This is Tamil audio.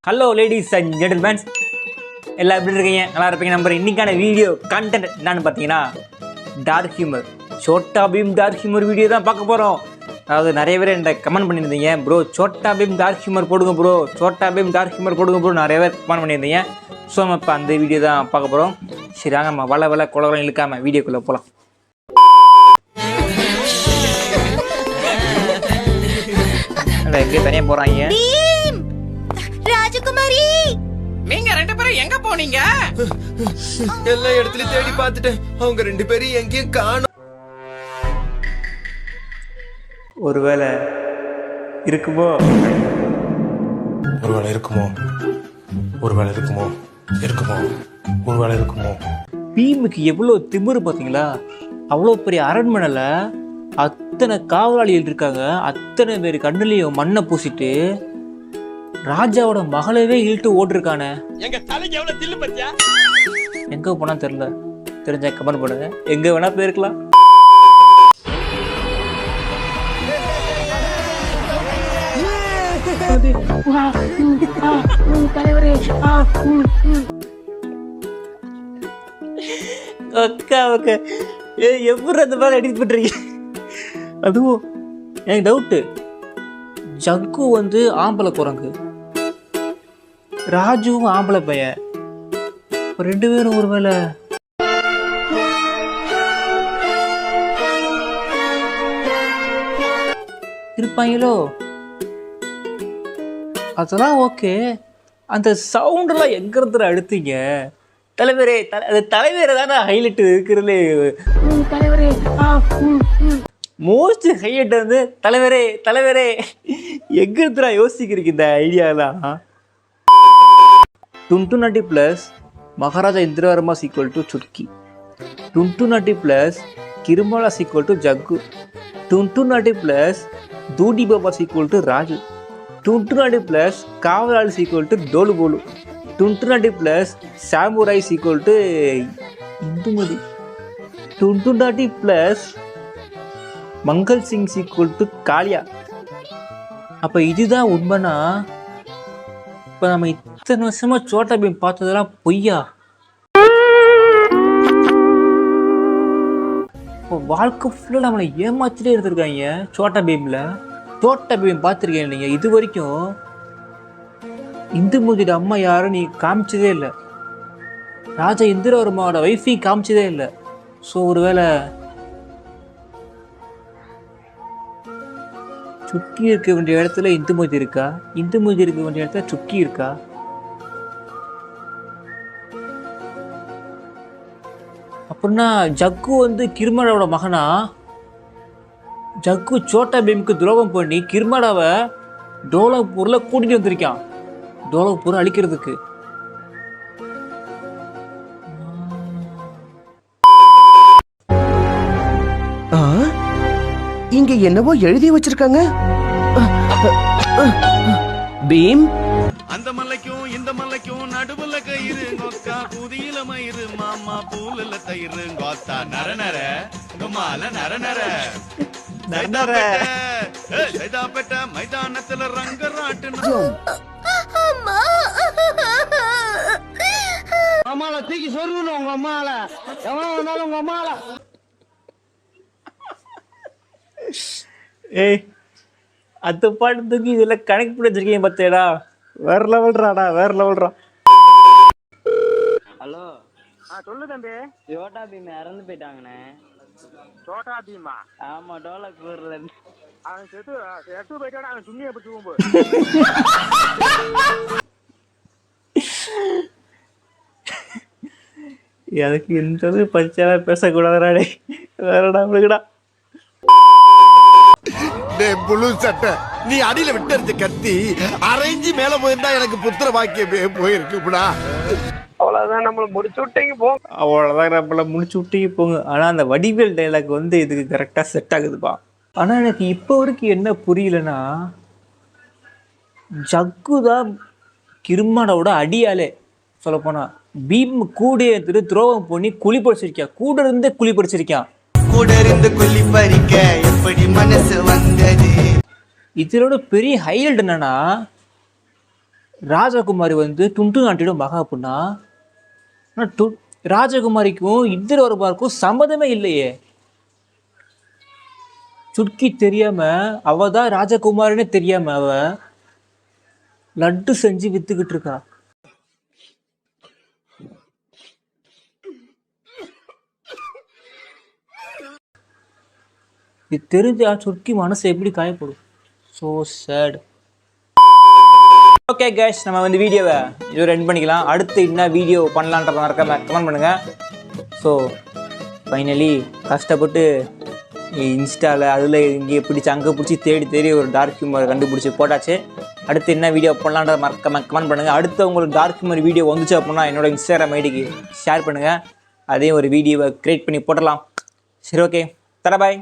ஹலோ லேடிஸ் அண்ட் ஜென்டில்மேன்ஸ், எல்லாம் எப்படி இருக்கீங்க? நல்லா இருப்பீங்க நம்புறேன். இன்றைக்கான வீடியோ கண்டென்ட் என்னன்னு பார்த்தீங்கன்னா dark humour, Chhota Bheem dark humour video தான் பார்க்க போகிறோம். அதாவது நிறைய பேர் என்கிட்ட கமெண்ட் பண்ணியிருந்தீங்க, bro Chhota Bheem dark humour போடுங்க bro, Chhota Bheem dark humour போடுங்க ப்ரோ, நிறைய பேர் கமெண்ட் பண்ணியிருந்தீங்க. ஸோ நம்ம இப்போ அந்த வீடியோ தான் பார்க்க போகிறோம். சரி வாங்க நம்ம வள குளவரம் இழுக்காமல் வீடியோக்குள்ளே போகலாம். எங்கே தனியாக போகிறாங்க? ராஜகுமாரி, நீங்க ரெண்டு பேரும் எங்க போனீங்க? எல்லா இடத்துலயும் தேடி பார்த்துட்டேன், அவங்க ரெண்டு பேரும் எங்கேயும் காணோம். ஒருவேளை இருக்குமோ, ஒருவேளை இருக்குமோ, ஒருவேளை இருக்குமோ, இருக்குமோ, ஒருவேளை இருக்குமோ. பீமுக்கு எவ்வளோ திமிரு பார்த்தீங்களா? அவ்வளோ பெரிய அரண்மனையில் அத்தனை காவலாளிகள் இருக்காங்க. அத்தனை பேர் கண்ணுலையும் மண்ணை பூசிட்டு ராஜாவோட மகளவே இழுட்டு ஓட்டிருக்கானே. எங்க தலைக்கு எவ்வளவு தில்லு பத்தியா? எங்க போனா தெரியல, தெரிஞ்ச கமெண்ட் பண்ணுங்க. எங்க வேணா போயிருக்கலாம். எப்படி அந்த மாதிரி எடிட் பண்றீங்க? அதுவும் எனக்கு டவுட்டு, ஜக்கு வந்து ஆம்பளை குரங்கு, ராஜுவும் ஆம்பளை பையன், ரெண்டு பேரும் ஒருவேளை இருப்பாங்களோ? அதெல்லாம் ஓகே. அந்த சவுண்டெல்லாம் எங்க இருந்து அடுத்தீங்க? தலைவரே அது தலைவரை தானே ஹைலைட் இருக்கிறதுலே. தலைவரே மோஸ்ட் ஹைலைட் வந்து தலைவரே தலைவரே. எங்க இருந்தா யோசிக்கிறீங்க இந்த ஐடியாலாம்? டுன்டு naughty plus Maharaja Indravarma sequel to Chutki, டுன்டு நாட்டி பிளஸ் கிருமாலா சீக்வல் டு ஜக்கு, டுன்டு நாட்டி பிளஸ் தூடி பாபா சீக்வல் டு ராஜு, டுன்டு நாட்டி பிளஸ் காவலாளி சீக்வல் டு டோலு போலு, டுன்டு naughty plus samurai sequel to Indumati, டுன்டு naughty plus Mangal Singh sequel to Kalia. அப்போ இதுதான் உண்மைனா, இப்போ நம்ம இத்தனை வருஷமா சோட்டா பீம் பார்த்ததெல்லாம் பொய்யா? இப்போ வாழ்க்கை ஃபுல்லாக நம்மளை ஏமாத்திட்டே இருந்திருக்காங்க சோட்டா பீமில். சோட்டா பீம் பார்த்துருக்கேன் நீங்கள் இது வரைக்கும் இந்துமதியோட அம்மா யாரும் நீ காமிச்சதே இல்லை, ராஜா இந்திரவர்மாவோட ஒய்ஃபையும் காமிச்சதே இல்லை. ஸோ ஒருவேளை சுக்கி இருக்க வேண்டிய இடத்துல இந்துமதி இருக்கா, இந்துமதி இருக்க வேண்டிய இடத்துல சுக்கி இருக்கா? அப்படின்னா ஜக்கு வந்து கிருமாடாவோட மகனா? ஜக்கு சோட்டா பீமுக்கு துரோகம் பண்ணி கிருமாடாவை டோலக்பூர்ல கூட்டிட்டு வந்திருக்கான், டோலக்பூரை அழிக்கிறதுக்கு. இங்க என்னவோ எழுதி வச்சிருக்காங்க. பீம் அந்த மலைக்கும் இந்த மலைக்கும் நடுவுல கயிறு நொக்கா புதியில மயிறு மாமா பூல தயிறு கோத்தா நர நர குமால நர நர சைதாப்பேட்ட மைதானத்துல ரங்கராட்டு அம்மால தூக்கி சொருகணும். உங்க அம்மால எவன் வந்தாலும் உங்க அம்மால. ஏய் அந்த பாட்டு தூக்கி இதில் கனெக்ட் பண்ணி வச்சிருக்கீங்க பார்த்தேடா, வேற லெவல்றாடா, வேற லெவல்றா. ஹலோ, சொல்லு தம்பி. சோட்டா பீம் இறந்து போயிட்டாங்கண்ணே. சோட்டா பீமா? ஆமா, டோலக்பூர்ல இருந்து. அவன் செத்து போயிட்டான். அவன் சுண்ணியை பிடிச்சி போகும்போது எனக்கு இந்த பச்சால பேசக்கூடாதுடா, வேறடா அப்படிடா. புழு சட்டை, நீ அடியில விட்டு கத்தி அரைஞ்சி மேல போயிருந்தா எனக்கு புத்திர பாக்கியமே போயிருக்குடா. அவ்வளவுதான், நம்மள முடிச்சு விட்டீங்க போங்க. அவ்வளோதான், நம்மள முடிச்சு விட்டீங்க போங்க. ஆனால் அந்த வடிவேல் டைலாக் வந்து இதுக்கு கரெக்டாக செட் ஆகுதுப்பா. ஆனால் எனக்கு இப்போ வரைக்கும் என்ன புரியலன்னா, ஜக்கு தான் கிருமானோட அடியாலே சொல்லப்போனால். பீம் கூட எடுத்துட்டு துரோகம் பண்ணி குழி படிச்சிருக்கான், கூட இருந்தே குழி படிச்சிருக்கான். கூட இருந்து கொல்லி பறிக்க எப்படி மனசு வந்தது? இதனோட பெரிய ஹைலைட் என்னன்னா, ராஜகுமாரி வந்து டுன்டு நாட்டியோட மகா அப்படின்னா ராஜகுமாரிக்கும் இந்திரவர்மாருக்கும் சம்மதமே இல்லையே. சுட்கி தெரியாம அவ தான் ராஜகுமாரின்னு தெரியாம அவ லட்டு செஞ்சு வித்துக்கிட்டு இருக்கா. இது தெரிஞ்சா சுட்கி மனசு எப்படி காயப்படும். So sad. ஓகே கேஷ், நம்ம வந்து வீடியோவை இது ரெண்ட் பண்ணிக்கலாம். அடுத்து என்ன வீடியோ பண்ணலான்றத மறக்காம கமெண்ட் பண்ணுங்கள். ஸோ ஃபைனலி கஷ்டப்பட்டு இன்ஸ்டாவில் அதில் இங்கே பிடிச்சி அங்கே பிடிச்சி தேடி ஒரு டார்க் ஹியூமர் கண்டுபிடிச்சி போட்டாச்சு. அடுத்து என்ன வீடியோ பண்ணலான்றத மறக்காம கமெண்ட் பண்ணுங்கள். அடுத்து உங்களுக்கு டார்க் ஹியூமர் வீடியோ வந்துச்சு அப்படின்னா என்னோட இன்ஸ்டாகிராம் ஐடிக்கு ஷேர் பண்ணுங்கள். அதையும் ஒரு வீடியோவை க்ரியேட் பண்ணி போட்டலாம். சரி, ஓகே, தர பாய்.